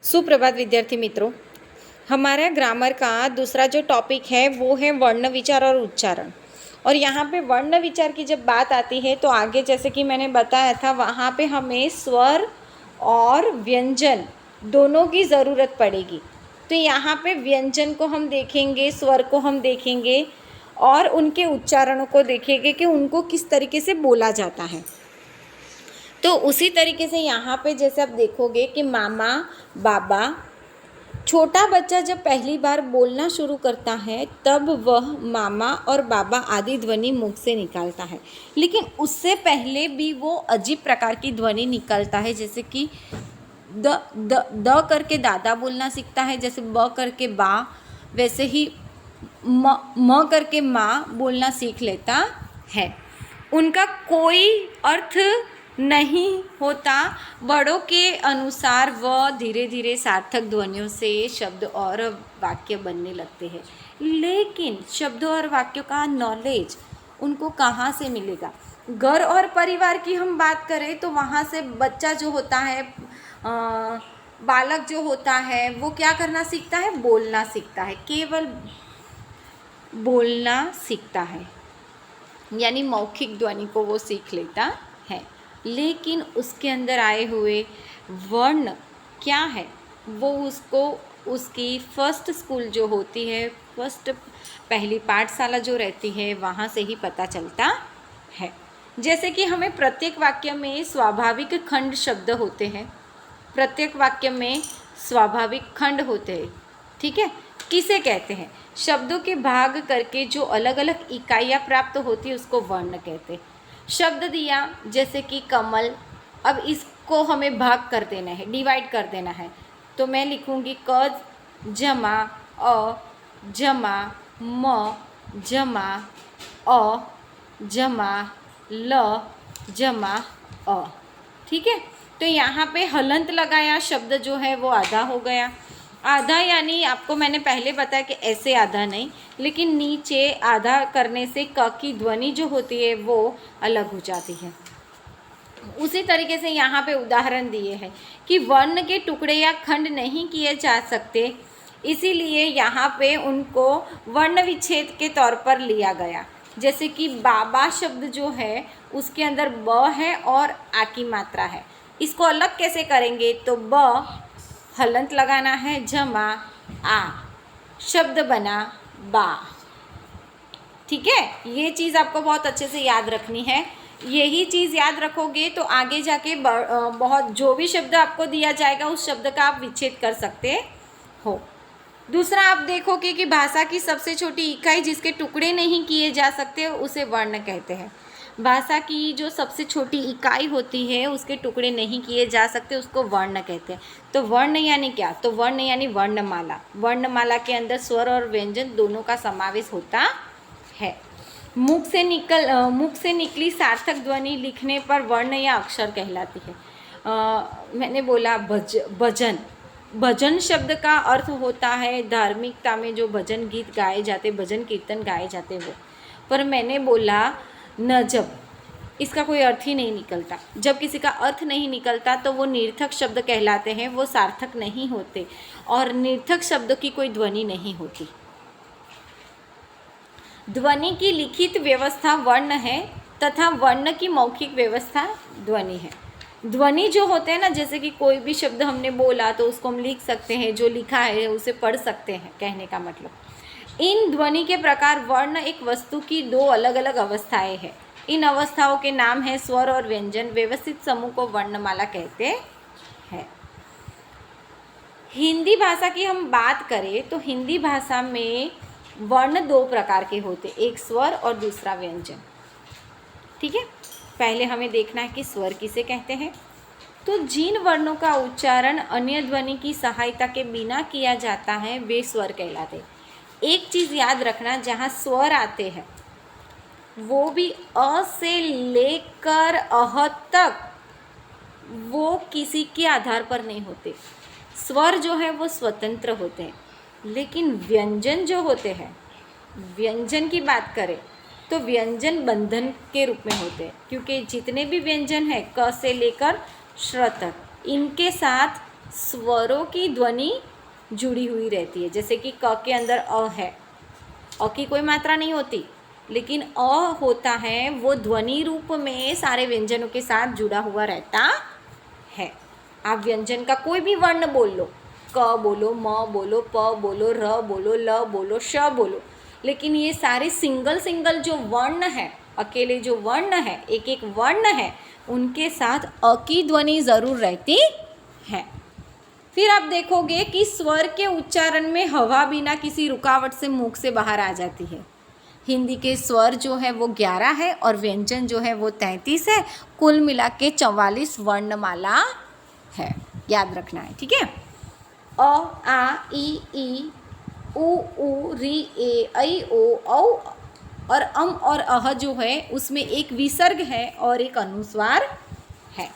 सुप्रभात विद्यार्थी मित्रों। हमारा ग्रामर का दूसरा जो टॉपिक है वो है वर्ण विचार और उच्चारण। और यहाँ पे वर्ण विचार की जब बात आती है तो आगे जैसे कि मैंने बताया था वहाँ पे हमें स्वर और व्यंजन दोनों की ज़रूरत पड़ेगी। तो यहाँ पे व्यंजन को हम देखेंगे, स्वर को हम देखेंगे और उनके उच्चारणों को देखेंगे कि उनको किस तरीके से बोला जाता है। तो उसी तरीके से यहाँ पे जैसे आप देखोगे कि मामा, बाबा, छोटा बच्चा जब पहली बार बोलना शुरू करता है तब वह मामा और बाबा आदि ध्वनि मुख से निकालता है, लेकिन उससे पहले भी वो अजीब प्रकार की ध्वनि निकालता है। जैसे कि द द द करके दादा बोलना सीखता है, जैसे ब करके बा, वैसे ही म करके माँ बोलना सीख लेता है। उनका कोई अर्थ नहीं होता। बड़ों के अनुसार वह धीरे धीरे सार्थक ध्वनियों से शब्द और वाक्य बनने लगते हैं, लेकिन शब्दों और वाक्यों का नॉलेज उनको कहाँ से मिलेगा? घर और परिवार की हम बात करें तो वहाँ से बच्चा जो होता है, बालक जो होता है, वो क्या करना सीखता है? बोलना सीखता है, केवल बोलना सीखता है, यानी मौखिक ध्वनि को वो सीख लेता है। लेकिन उसके अंदर आए हुए वर्ण क्या है वो उसको उसकी फर्स्ट स्कूल जो होती है, फर्स्ट पहली पाठशाला जो रहती है, वहाँ से ही पता चलता है। जैसे कि हमें प्रत्येक वाक्य में स्वाभाविक खंड शब्द होते हैं, प्रत्येक वाक्य में स्वाभाविक खंड होते हैं। ठीक है, किसे कहते हैं? शब्दों के भाग करके जो अलग अलग इकाइयाँ प्राप्त होती है उसको वर्ण कहते हैं। शब्द दिया जैसे कि कमल, अब इसको हमें भाग कर देना है, डिवाइड कर देना है, तो मैं लिखूँगी क जमा अ जमा म जमा अ जमा ल जमा अ। ठीक है, तो यहाँ पे हलंत लगाया, शब्द जो है वो आधा हो गया। आधा यानी आपको मैंने पहले बताया कि ऐसे आधा नहीं, लेकिन नीचे आधा करने से क की ध्वनि जो होती है वो अलग हो जाती है। उसी तरीके से यहाँ पे उदाहरण दिए हैं कि वर्ण के टुकड़े या खंड नहीं किए जा सकते, इसीलिए यहाँ पे उनको वर्ण विच्छेद के तौर पर लिया गया। जैसे कि बाबा शब्द जो है उसके अंदर ब है और आ की मात्रा है, इसको अलग कैसे करेंगे? तो ब हलंत लगाना है, जमा आ, शब्द बना बा। ठीक है, ये चीज़ आपको बहुत अच्छे से याद रखनी है। यही चीज़ याद रखोगे तो आगे जाके बहुत जो भी शब्द आपको दिया जाएगा उस शब्द का आप विच्छेद कर सकते हो। दूसरा आप देखोगे कि भाषा की सबसे छोटी इकाई जिसके टुकड़े नहीं किए जा सकते उसे वर्ण कहते हैं। भाषा की जो सबसे छोटी इकाई होती है उसके टुकड़े नहीं किए जा सकते उसको वर्ण कहते हैं। तो वर्ण यानी क्या? तो वर्ण यानी वर्णमाला। वर्णमाला के अंदर स्वर और व्यंजन दोनों का समावेश होता है। मुख से निकली सार्थक ध्वनि लिखने पर वर्ण या अक्षर कहलाती है। मैंने बोला भजन। भजन शब्द का अर्थ होता है धार्मिकता में जो भजन गीत गाए जाते, भजन कीर्तन गाए जाते वो। पर मैंने बोला नजब, इसका कोई अर्थ ही नहीं निकलता। जब किसी का अर्थ नहीं निकलता तो वो निर्थक शब्द कहलाते हैं, वो सार्थक नहीं होते, और निर्थक शब्द की कोई ध्वनि नहीं होती। ध्वनि की लिखित व्यवस्था वर्ण है तथा वर्ण की मौखिक व्यवस्था ध्वनि है। ध्वनि जो होते हैं ना, जैसे कि कोई भी शब्द हमने बोला तो उसको हम लिख सकते हैं, जो लिखा है उसे पढ़ सकते हैं, कहने का मतलब। इन ध्वनि के प्रकार वर्ण एक वस्तु की दो अलग अलग अवस्थाएं हैं। इन अवस्थाओं के नाम है स्वर और व्यंजन। व्यवस्थित समूह को वर्णमाला कहते हैं। हिंदी भाषा की हम बात करें तो हिंदी भाषा में वर्ण दो प्रकार के होते, एक स्वर और दूसरा व्यंजन। ठीक है, पहले हमें देखना है कि स्वर किसे कहते हैं। तो जिन वर्णों का उच्चारण अन्य ध्वनि की सहायता के बिना किया जाता है वे स्वर कहलाते। एक चीज़ याद रखना, जहाँ स्वर आते हैं वो भी अ से लेकर अह तक वो किसी के आधार पर नहीं होते। स्वर जो है वो स्वतंत्र होते हैं, लेकिन व्यंजन जो होते हैं, व्यंजन की बात करें तो व्यंजन बंधन के रूप में होते हैं, क्योंकि जितने भी व्यंजन हैं क से लेकर श्र तक, इनके साथ स्वरों की ध्वनि जुड़ी हुई रहती है। जैसे कि क के अंदर अ है, अ की कोई मात्रा नहीं होती, लेकिन अ होता है, वो ध्वनि रूप में सारे व्यंजनों के साथ जुड़ा हुआ रहता है। आप व्यंजन का कोई भी वर्ण बोल लो, क बोलो, म बोलो, प बोलो, र बोलो, ल बोलो, श बोलो, लेकिन ये सारे सिंगल सिंगल जो वर्ण है, अकेले जो वर्ण है, एक एक वर्ण है, उनके साथ अ की ध्वनि ज़रूर रहती है। फिर आप देखोगे कि स्वर के उच्चारण में हवा बिना किसी रुकावट से मुख से बाहर आ जाती है। हिंदी के स्वर जो है वो 11 है और व्यंजन जो है वो 33 है। कुल मिला के 44 वर्णमाला है, याद रखना है, ठीक है। अ, आ, ई, उ, री, ए, ऐ, ओ, औ और अम और अह जो है उसमें एक विसर्ग है और एक अनुस्वार है।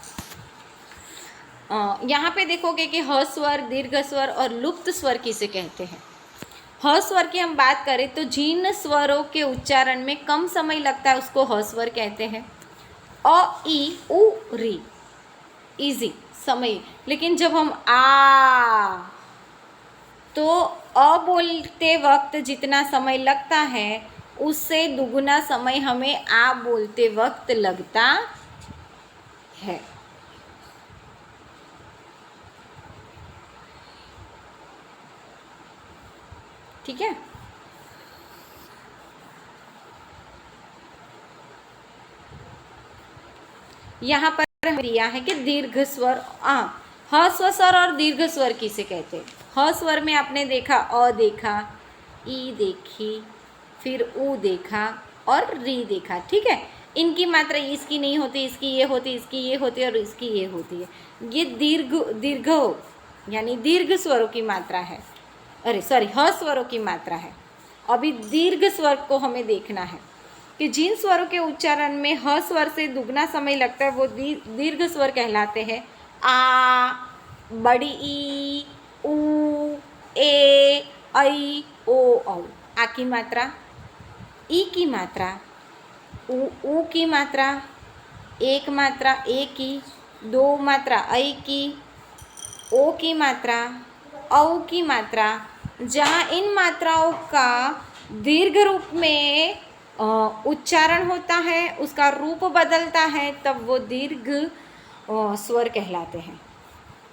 यहाँ पे देखोगे कि ह स्वर, दीर्घ स्वर और लुप्त स्वर किसे कहते हैं। ह स्वर की हम बात करें तो जिन स्वरों के उच्चारण में कम समय लगता है उसको ह स्वर कहते हैं। अ, ई, उ, री इजी समय, लेकिन जब हम तो अ बोलते वक्त जितना समय लगता है उससे दुगुना समय हमें आ बोलते वक्त लगता है। ठीक है। यहाँ पर दिया है कि दीर्घ स्वर ह स्वर और दीर्घ स्वर किसे कहते हैं। ह स्वर में आपने देखा, अ देखा, ई देखी, फिर उ देखा और री देखा, ठीक है। इनकी मात्रा इसकी नहीं होती, इसकी ये होती, इसकी ये होती और इसकी ये होती है। ये दीर्घ यानी दीर्घ स्वरों की मात्रा है, अरे सॉरी, ह स्वरों की मात्रा है। अभी दीर्घ स्वर को हमें देखना है कि जिन स्वरों के उच्चारण में ह स्वर से दुगना समय लगता है वो दीर्घ स्वर कहलाते हैं। आ, बड़ी ई, उ, ए, ऐ, ओ, औ। आ की मात्रा, ई की मात्रा, उ की मात्रा, एक मात्रा ए की, दो मात्रा ऐ की, ओ की मात्रा, औ की मात्रा। जहाँ इन मात्राओं का दीर्घ रूप में उच्चारण होता है, उसका रूप बदलता है, तब वो दीर्घ स्वर कहलाते हैं।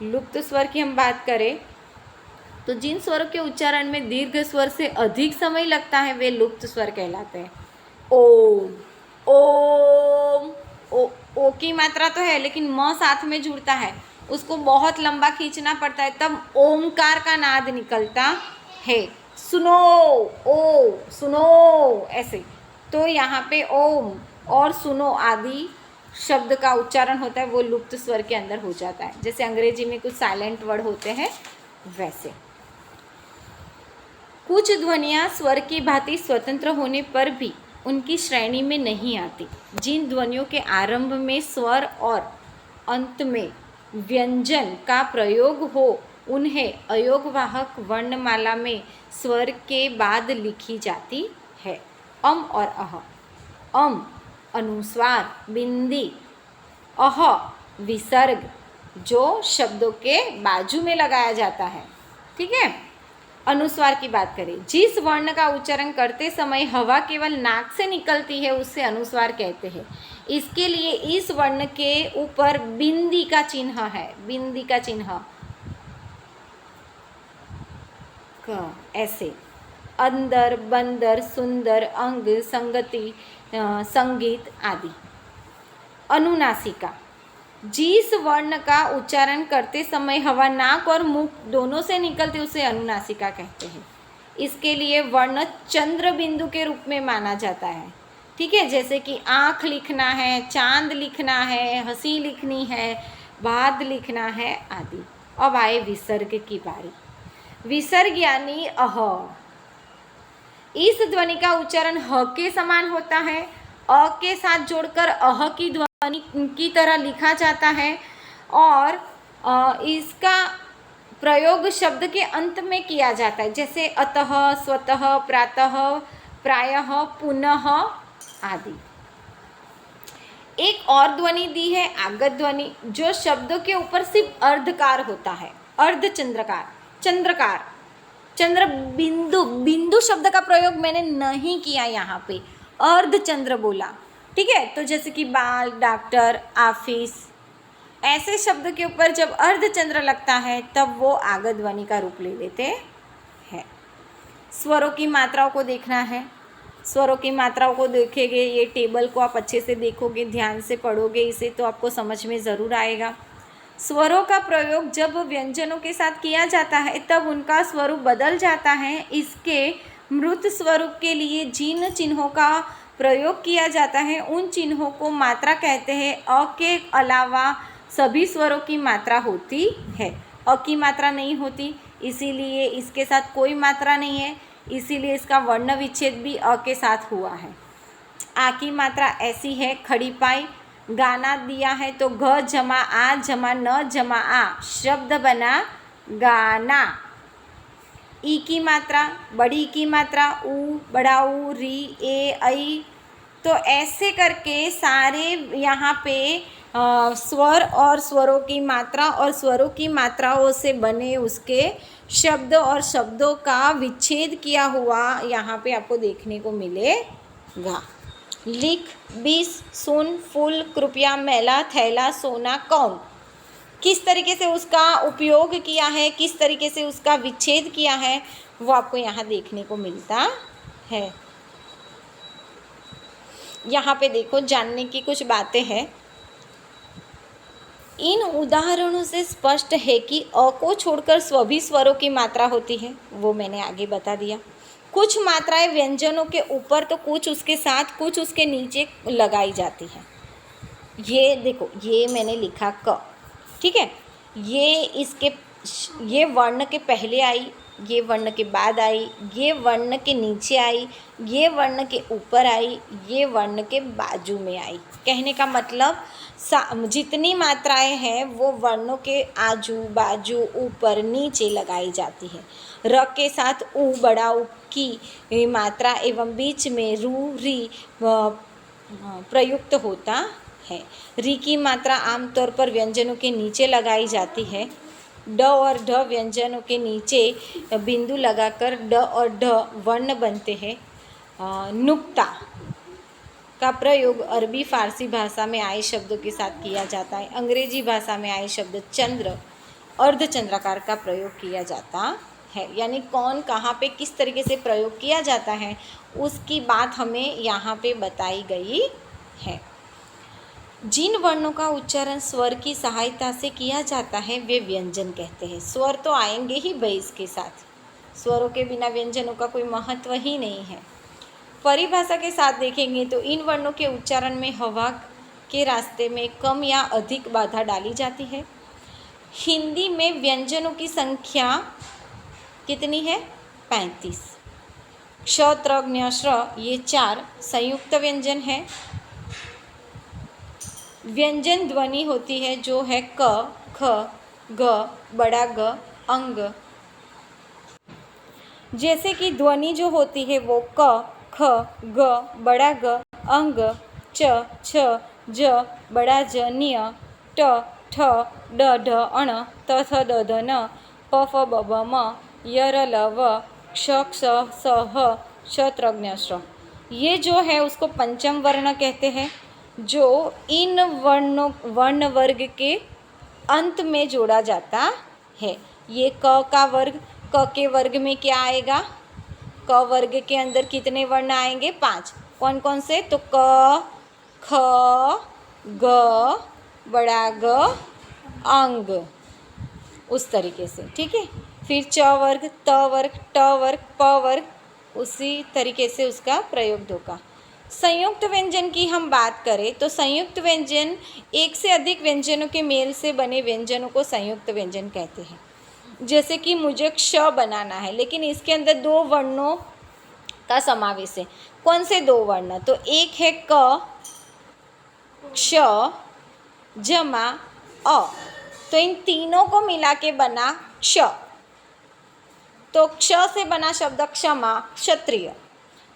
लुप्त स्वर की हम बात करें तो जिन स्वरों के उच्चारण में दीर्घ स्वर से अधिक समय लगता है वे लुप्त स्वर कहलाते हैं। ओम, ओम, ओ की मात्रा तो है लेकिन म साथ में जुड़ता है, उसको बहुत लंबा खींचना पड़ता है, तब ओमकार का नाद निकलता है। सुनो, ओ, सुनो, ऐसे। तो यहाँ पे ओम और सुनो आदि शब्द का उच्चारण होता है वो लुप्त स्वर के अंदर हो जाता है। जैसे अंग्रेजी में कुछ साइलेंट वर्ड होते हैं वैसे। कुछ ध्वनियाँ स्वर की भांति स्वतंत्र होने पर भी उनकी श्रेणी में नहीं आती। जिन ध्वनियों के आरंभ में स्वर और अंत में व्यंजन का प्रयोग हो उन्हें अयोगवाहक वर्णमाला में स्वर के बाद लिखी जाती है। अम और अह। अम अनुस्वार, बिंदी, अह विसर्ग जो शब्दों के बाजू में लगाया जाता है, ठीक है। अनुस्वार की बात करें, जिस वर्ण का उच्चारण करते समय हवा केवल नाक से निकलती है उसे अनुस्वार कहते हैं। इसके लिए इस वर्ण के ऊपर बिंदी का चिन्ह है, बिंदी का चिन्ह ऐसे। अंदर, बंदर, सुंदर, अंग, संगति, संगीत आदि। अनुनासिका, जिस वर्ण का उच्चारण करते समय हवा नाक और मुख दोनों से निकलती उसे अनुनासिका कहते हैं। इसके लिए वर्ण चंद्र बिंदु के रूप में माना जाता है, ठीक है। जैसे कि आँख लिखना है, चांद लिखना है, हंसी लिखनी है, बाद लिखना है आदि। अब आए विसर्ग की बारी। विसर्ग यानी अह। इस ध्वनि का उच्चारण ह के समान होता है, अ के साथ जोड़कर अह की ध्वनि की तरह लिखा जाता है और इसका प्रयोग शब्द के अंत में किया जाता है, जैसे अतः, स्वतः, प्रातः, प्रायः, पुनः आदि। एक और ध्वनि दी है आगत ध्वनि, जो शब्दों के ऊपर सिर्फ अर्धकार होता है। अर्धचंद्रकार, चंद्रकार, चंद्र बिंदु, बिंदु शब्द का प्रयोग मैंने नहीं किया यहाँ पे, अर्धचंद्र बोला, ठीक है। तो जैसे कि बाल, डॉक्टर, ऑफिस, ऐसे शब्द के ऊपर जब अर्धचंद्र लगता है तब वो आगत ध्वनि का रूप ले लेते हैं। स्वरों की मात्राओं को देखना है, स्वरों की मात्राओं को देखेंगे, ये टेबल को आप अच्छे से देखोगे, ध्यान से पढ़ोगे इसे तो आपको समझ में ज़रूर आएगा। स्वरों का प्रयोग जब व्यंजनों के साथ किया जाता है तब उनका स्वरूप बदल जाता है। इसके मृत स्वरूप के लिए जिन चिन्हों का प्रयोग किया जाता है उन चिन्हों को मात्रा कहते हैं। अ के अलावा सभी स्वरों की मात्रा होती है, अ की मात्रा नहीं होती, इसीलिए इसके साथ कोई मात्रा नहीं है, इसीलिए इसका वर्ण विच्छेद भी अ के साथ हुआ है। आ की मात्रा ऐसी है, खड़ी पाई, गाना दिया है तो घ जमा आ जमा न जमा आ शब्द बना गाना। ई की मात्रा, बड़ी की मात्रा, ऊ, बड़ा ऊ, री, ए, ऐ, तो ऐसे करके सारे यहाँ पे स्वर और स्वरों की मात्रा और स्वरों की मात्राओं से बने उसके शब्द और शब्दों का विच्छेद किया हुआ यहाँ पे आपको देखने को मिलेगा। लिख, 20, सुन, फूल, कृपया, मेला, थैला, सोना, कौन, किस तरीके से उसका उपयोग किया है, किस तरीके से उसका विच्छेद किया है, वो आपको यहाँ देखने को मिलता है। यहाँ पे देखो, जानने की कुछ बातें हैं। इन उदाहरणों से स्पष्ट है कि अ को छोड़कर सभी स्वरों की मात्रा होती है, वो मैंने आगे बता दिया। कुछ मात्राएं व्यंजनों के ऊपर तो कुछ उसके साथ, कुछ उसके नीचे लगाई जाती है। ये देखो, ये मैंने लिखा क, ठीक है, ये वर्ण के पहले आई, ये वर्ण के बाद आई, ये वर्ण के नीचे आई, ये वर्ण के ऊपर आई, ये वर्ण के बाजू में आई। कहने का मतलब जितनी मात्राएं हैं वो वर्णों के आजू बाजू, ऊपर, नीचे लगाई जाती है। र के साथ ऊ, बड़ा ऊ की मात्रा एवं बीच में रू, री प्रयुक्त होता है। री की मात्रा आमतौर पर व्यंजनों के नीचे लगाई जाती है। ड और ढ व्यंजनों के नीचे बिंदु लगाकर ड और ढ वर्ण बनते हैं। नुक्ता का प्रयोग अरबी फारसी भाषा में आए शब्दों के साथ किया जाता है। अंग्रेजी भाषा में आए शब्द चंद्र, अर्धचंद्राकार का प्रयोग किया जाता है। यानी कौन कहाँ पे किस तरीके से प्रयोग किया जाता है उसकी बात हमें यहाँ पे बताई गई है। जिन वर्णों का उच्चारण स्वर की सहायता से किया जाता है वे व्यंजन कहते हैं। स्वर तो आएंगे ही भाई इसके साथ, स्वरों के बिना व्यंजनों का कोई महत्व ही नहीं है। परिभाषा के साथ देखेंगे तो इन वर्णों के उच्चारण में हवा के रास्ते में कम या अधिक बाधा डाली जाती है। हिंदी में व्यंजनों की संख्या कितनी है? 35। क्ष, त्र, ज्ञ, श्र ये 4 संयुक्त व्यंजन है। व्यंजन ध्वनि होती है जो है क, ख, ग, बड़ा ग, अंग। जैसे कि ध्वनि जो होती है वो क, ख, ग, बड़ा ग, अंग, च, छ, ज, बड़ा ज, न्य, ट, ठ, ड, ढ, अण, त, थ, द, ध, न, प, फ, ब, भ, म, य, र, ल, व, क्ष, क्ष, स, ह, श, त्र, ज्ञ, श्र। ये जो है उसको पंचम वर्ण कहते हैं, जो इन वर्ण वर्ग के अंत में जोड़ा जाता है। ये क का वर्ग, क के वर्ग में क्या आएगा? क वर्ग के अंदर कितने वर्ण आएंगे? 5। कौन कौन से? तो क, ख, ग, बड़ा ग, अंग, उस तरीके से, ठीक है। फिर च वर्ग, त वर्ग, ट वर्ग, प वर्ग, उसी तरीके से उसका प्रयोग होगा। संयुक्त व्यंजन की हम बात करें तो संयुक्त व्यंजन एक से अधिक व्यंजनों के मेल से बने व्यंजनों को संयुक्त व्यंजन कहते हैं। जैसे कि मुझे क्ष बनाना है लेकिन इसके अंदर 2 वर्णों का समावेश है। कौन से 2 वर्ण? तो एक है क, क्ष जमा अ, तो इन तीनों को मिला के बना क्ष। तो क्ष से बना शब्द क्षमा, क्षत्रिय।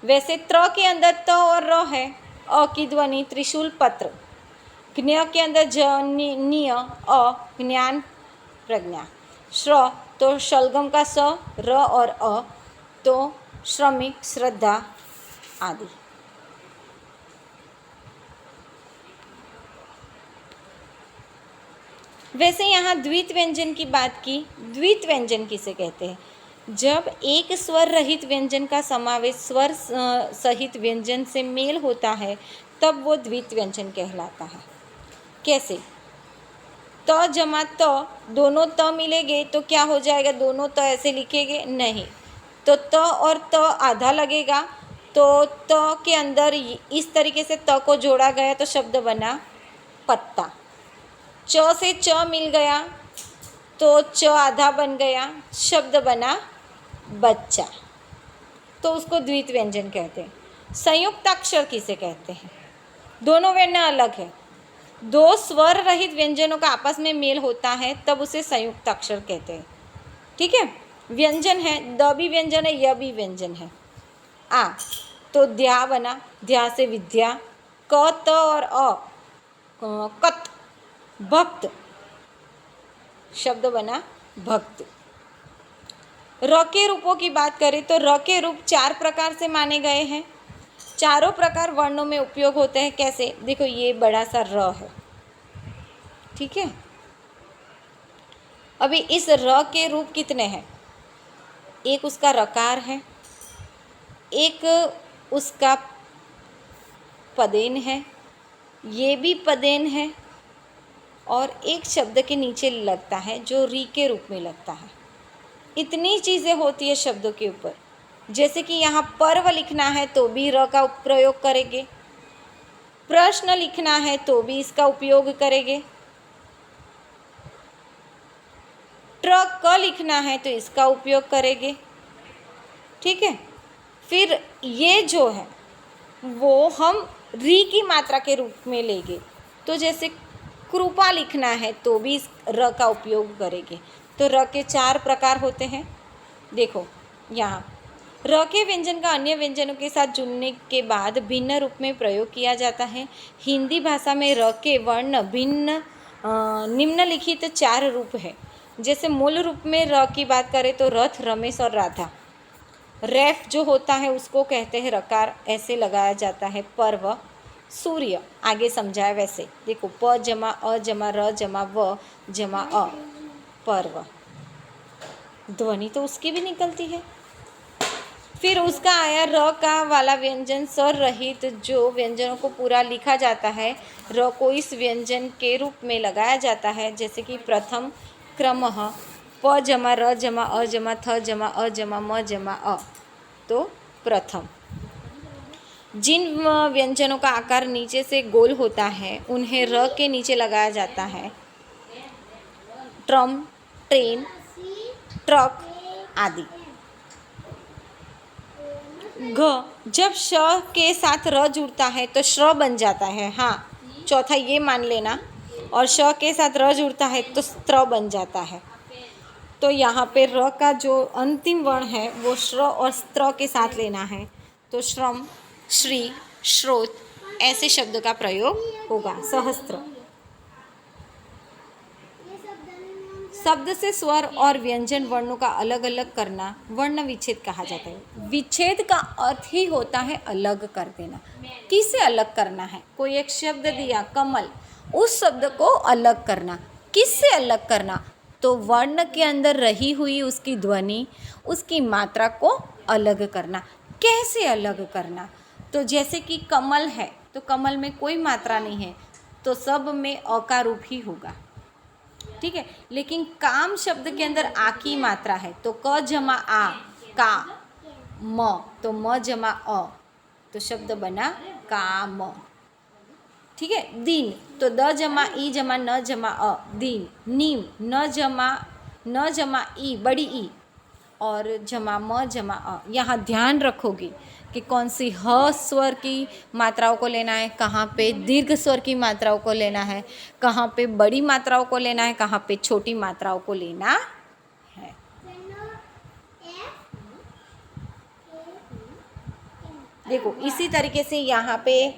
वैसे त्र के अंदर त और र है, अ की ध्वनि त्रिशूल पत्र। ज्ञ के अंदर ज, निय, अ, ज्ञान, प्रज्ञा। श्र तो शलगम का स, र और अ तो श्रमिक, श्रद्धा आदि। वैसे यहाँ द्वित व्यंजन की बात की। द्वित व्यंजन किसे कहते हैं? जब एक स्वर रहित व्यंजन का समावेश स्वर सहित व्यंजन से मेल होता है तब वो द्वित व्यंजन कहलाता है। कैसे? त जमा त, दोनों त मिलेंगे तो क्या हो जाएगा? दोनों त ऐसे लिखेंगे? नहीं, तो त और त आधा लगेगा, तो त के अंदर इस तरीके से त को जोड़ा गया तो शब्द बना पत्ता। च से च मिल गया तो च आधा बन गया, शब्द बना बच्चा, तो उसको द्वित व्यंजन कहते हैं। संयुक्त अक्षर किसे कहते हैं? दोनों वर्ण अलग है, दो स्वर रहित व्यंजनों का आपस में मेल होता है तब उसे संयुक्त अक्षर कहते हैं। ठीक है, व्यंजन है, द भी व्यंजन है, य भी व्यंजन है। आ तो द्या बना, द्या से विद्या। क त और अ कत, भक्त, शब्द बना भक्त। र के रूपों की बात करें तो र के रूप 4 प्रकार से माने गए हैं। चारों प्रकार वर्णों में उपयोग होते हैं। कैसे? देखो, ये बड़ा सा र है, ठीक है। अभी इस र के रूप कितने हैं? एक उसका रकार है, एक उसका पदेन है, ये भी पदेन है, और एक शब्द के नीचे लगता है जो री के रूप में लगता है। इतनी चीज़ें होती है शब्दों के ऊपर। जैसे कि यहाँ पर्व लिखना है तो भी र का प्रयोग करेंगे, प्रश्न लिखना है तो भी इसका उपयोग करेंगे, ट्रक क लिखना है तो इसका उपयोग करेंगे। ठीक है, फिर ये जो है वो हम री की मात्रा के रूप में लेंगे, तो जैसे कृपा लिखना है तो भी इस र का उपयोग करेंगे। तो र के 4 प्रकार होते हैं। देखो यहाँ र के व्यंजन का अन्य व्यंजनों के साथ जुड़ने के बाद भिन्न रूप में प्रयोग किया जाता है। हिंदी भाषा में र के वर्ण भिन्न निम्नलिखित 4 रूप है। जैसे मूल रूप में र की बात करें तो रथ, रमेश और राधा। रेफ जो होता है उसको कहते हैं रकार, ऐसे लगाया जाता है। पर्व, सूर्य, आगे समझाया वैसे। देखो, प जमा अ जमा र जमा व जमा अ, पर्व। ध्वनि तो उसकी भी निकलती है। फिर उसका आया र का वाला व्यंजन स्वर रहित जो व्यंजनों को पूरा लिखा जाता है, र को इस व्यंजन के रूप में लगाया जाता है। जैसे कि प्रथम क्रमः प जमा र जमा अ जमा थ जमा अ जमा म जमा अ, तो प्रथम। जिन व्यंजनों का आकार नीचे से गोल होता है उन्हें र के नीचे लगाया जाता है। ट्रम, ट्रेन, ट्रक आदि। घ जब श के साथ र जुड़ता है तो श्र बन जाता है। हाँ, चौथा ये मान लेना। और श के साथ र जुड़ता है तो स्त्र बन जाता है। तो यहाँ पे र का जो अंतिम वर्ण है वो श्र और स्त्र के साथ लेना है। तो श्रम, श्री, श्रोत ऐसे शब्द का प्रयोग होगा। सहस्त्र, शब्द से स्वर और व्यंजन वर्णों का अलग अलग करना वर्ण विच्छेद कहा जाता है। विच्छेद का अर्थ ही होता है अलग कर देना। किसे अलग करना है? कोई एक शब्द दिया कमल, उस शब्द को अलग करना। किससे अलग करना? तो वर्ण के अंदर रही हुई उसकी ध्वनि, उसकी मात्रा को अलग करना। कैसे अलग करना? तो जैसे कि कमल है तो कमल में कोई मात्रा नहीं है, तो सब में अ का रूप ही होगा। ठीक है, लेकिन काम शब्द के अंदर आ की मात्रा है, तो क जमा आ का म, तो म जमा अ, तो शब्द बना काम। ठीक है, दिन तो द जमा ई जमा न जमा अ, दिन। नीम न जमा ई, बड़ी ई, और जमा म जमा अ। यहाँ ध्यान रखोगे कि कौन सी ह स्वर की मात्राओं को लेना है, कहाँ पे दीर्घ स्वर की मात्राओं को लेना है, कहाँ पे बड़ी मात्राओं को लेना है, कहाँ पे छोटी मात्राओं को लेना है। देखो, इसी तरीके से यहाँ पे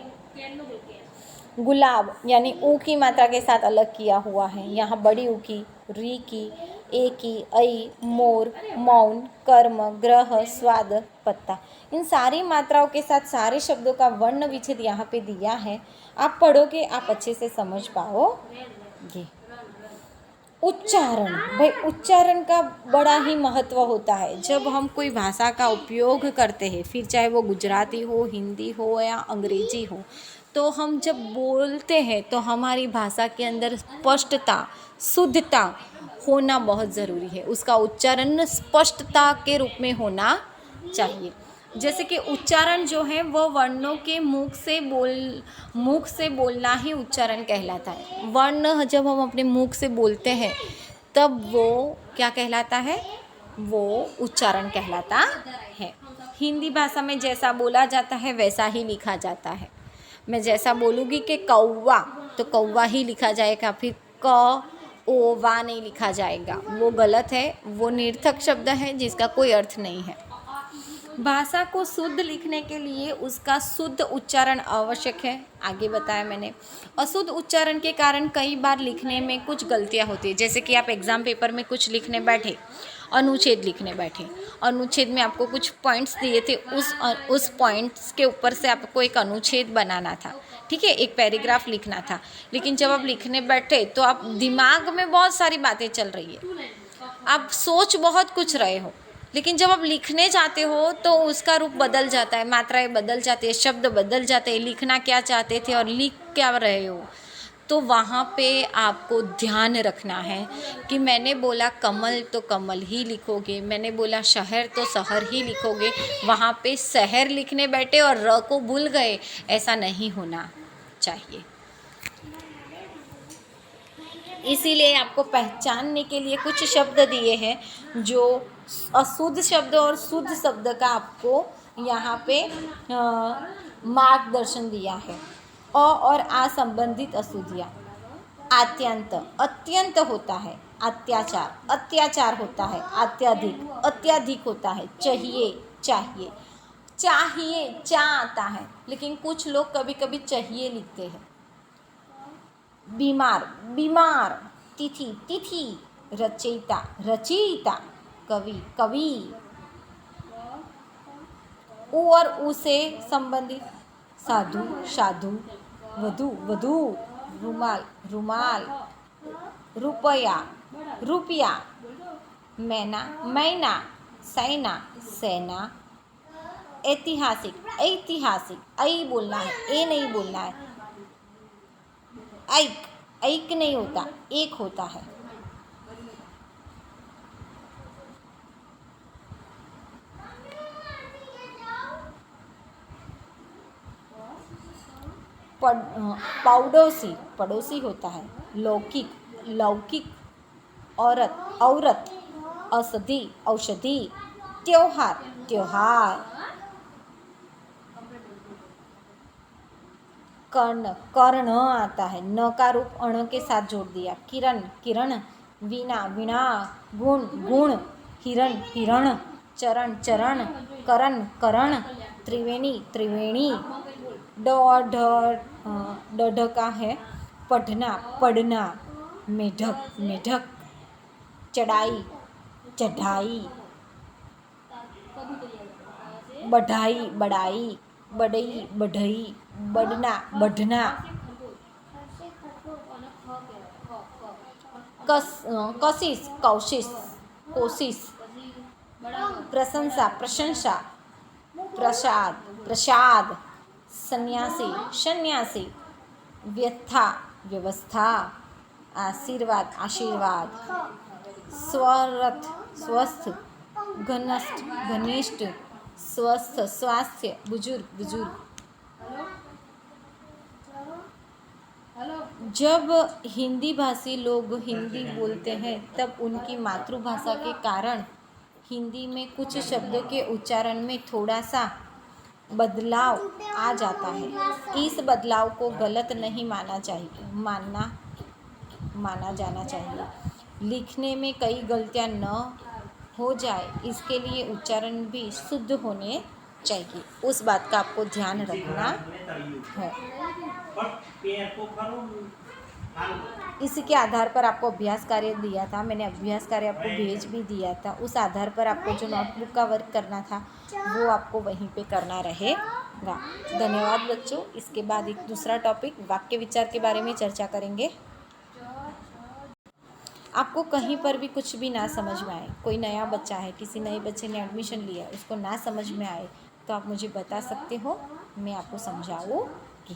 गुलाब यानी ऊ की मात्रा के साथ अलग किया हुआ है। यहाँ बड़ी ऊ की, री की, एकी, ऐ, मोर, मौन, कर्म, ग्रह, स्वाद, पत्ता। इन सारी मात्राओं के साथ सारे शब्दों का वर्ण विच्छेद यहाँ पे दिया है। आप पढ़ोगे, आप अच्छे से समझ पाओगे। उच्चारण, भाई उच्चारण का बड़ा ही महत्व होता है। जब हम कोई भाषा का उपयोग करते हैं, फिर चाहे वो गुजराती हो, हिंदी हो या अंग्रेजी हो, तो हम जब बोलते हैं तो हमारी भाषा के अंदर स्पष्टता, शुद्धता होना बहुत ज़रूरी है। उसका उच्चारण स्पष्टता के रूप में होना चाहिए। जैसे कि उच्चारण जो है वो वर्णों के मुख से बोलना ही उच्चारण कहलाता है। वर्ण जब हम अपने मुख से बोलते हैं तब वो क्या कहलाता है? वो उच्चारण कहलाता है। हिंदी भाषा में जैसा बोला जाता है वैसा ही लिखा जाता है। मैं जैसा बोलूँगी कि कौवा, तो कौवा ही लिखा जाएगा, फिर क ओ वा नहीं लिखा जाएगा। वो गलत है, वो निर्थक शब्द है जिसका कोई अर्थ नहीं है। भाषा को शुद्ध लिखने के लिए उसका शुद्ध उच्चारण आवश्यक है, आगे बताया मैंने। अशुद्ध उच्चारण के कारण कई बार लिखने में कुछ गलतियां होती है। जैसे कि आप एग्ज़ाम पेपर में कुछ लिखने बैठे, अनुच्छेद लिखने बैठे, अनुच्छेद में आपको कुछ पॉइंट्स दिए थे, उस पॉइंट्स के ऊपर से आपको एक अनुच्छेद बनाना था, ठीक है, एक पैराग्राफ लिखना था। लेकिन जब आप लिखने बैठे तो आप दिमाग में बहुत सारी बातें चल रही है, आप सोच बहुत कुछ रहे हो, लेकिन जब आप लिखने जाते हो तो उसका रूप बदल जाता है, मात्राएं बदल जाती है, शब्द बदल जाते हैं, लिखना क्या चाहते थे और लिख क्या रहे हो। तो वहाँ पे आपको ध्यान रखना है कि मैंने बोला कमल तो कमल ही लिखोगे, मैंने बोला शहर तो शहर ही लिखोगे। वहाँ पे शहर लिखने बैठे और र को भूल गए, ऐसा नहीं होना चाहिए। इसीलिए आपको पहचानने के लिए कुछ शब्द दिए हैं, जो अशुद्ध शब्द और शुद्ध शब्द का आपको यहाँ पे मार्गदर्शन दिया है। अ और आ संबंधित अशुद्धियाँ। आत्यंत, अत्यंत होता है। अत्याचार, अत्याचार होता है। अत्यधिक, अत्याधिक होता है। चाहिए, चाहिए, चाहिए, चा आता है, लेकिन कुछ लोग कभी कभी चाहिए लिखते हैं। बीमार, बीमार। तिथि, तिथि। रचयिता, रचयिता। कवि, कवि। उ और उ से संबंधित। साधु, साधु। वधु, वधु। रुमाल, रुमाल। रुपया, रुपया। मैना, मैना। सैना, सेना। ऐतिहासिक, ऐतिहासिक। ऐ बोलना है, ए नहीं बोलना है। ऐक, ऐक नहीं होता, एक होता है। पड़ोसी, पड़ोसी होता है। लौकिक, लौकिक। औरत, औरत। औषधि, औषधि। त्योहार, त्योहार। कर्ण, कर्ण आता है, न का रूप अण के साथ जोड़ दिया। किरण, किरण। वीणा, वीणा। गुण, गुण। हिरण, हिरण। चरण, चरण। करण, करण। त्रिवेणी, त्रिवेणी। ढ का है पढ़ना, पढ़ना। मेढक, मेढक। चढ़ाई, चढ़ाई। बढ़ाई, बढ़ाई। बढ़ई, बढ़ई। बढ़ना, बढ़ना। कशिश, कौशिश, कोशिश। प्रशंसा, प्रशंसा। प्रसाद, प्रसाद। सन्यासी, सन्यासी। व्यथा, व्यवस्था। आशीर्वाद, आशीर्वाद। स्वरथ, स्वस्थ। घनिष्ठ, घनिष्ठ। स्वस्थ, स्वास्थ्य। बुजुर्ग, बुजुर्ग। जब हिंदी भाषी लोग हिंदी बोलते हैं तब उनकी मातृभाषा के कारण हिंदी में कुछ शब्दों के उच्चारण में थोड़ा सा बदलाव आ जाता है। इस बदलाव को गलत नहीं माना जाना चाहिए। लिखने में कई गलतियां न हो जाए, इसके लिए उच्चारण भी शुद्ध होने चाहिए। उस बात का आपको ध्यान रखना है। इसी के आधार पर आपको अभ्यास कार्य दिया था, मैंने अभ्यास कार्य आपको भेज भी दिया था। उस आधार पर आपको जो नोटबुक का वर्क करना था वो आपको वहीं पे करना रहेगा। धन्यवाद बच्चों। इसके बाद एक दूसरा टॉपिक वाक्य विचार के बारे में चर्चा करेंगे। आपको कहीं पर भी कुछ भी ना समझ में आए, कोई नया बच्चा है, किसी नए बच्चे ने एडमिशन लिया, उसको ना समझ में आए तो आप मुझे बता सकते हो, मैं आपको समझाऊँगी।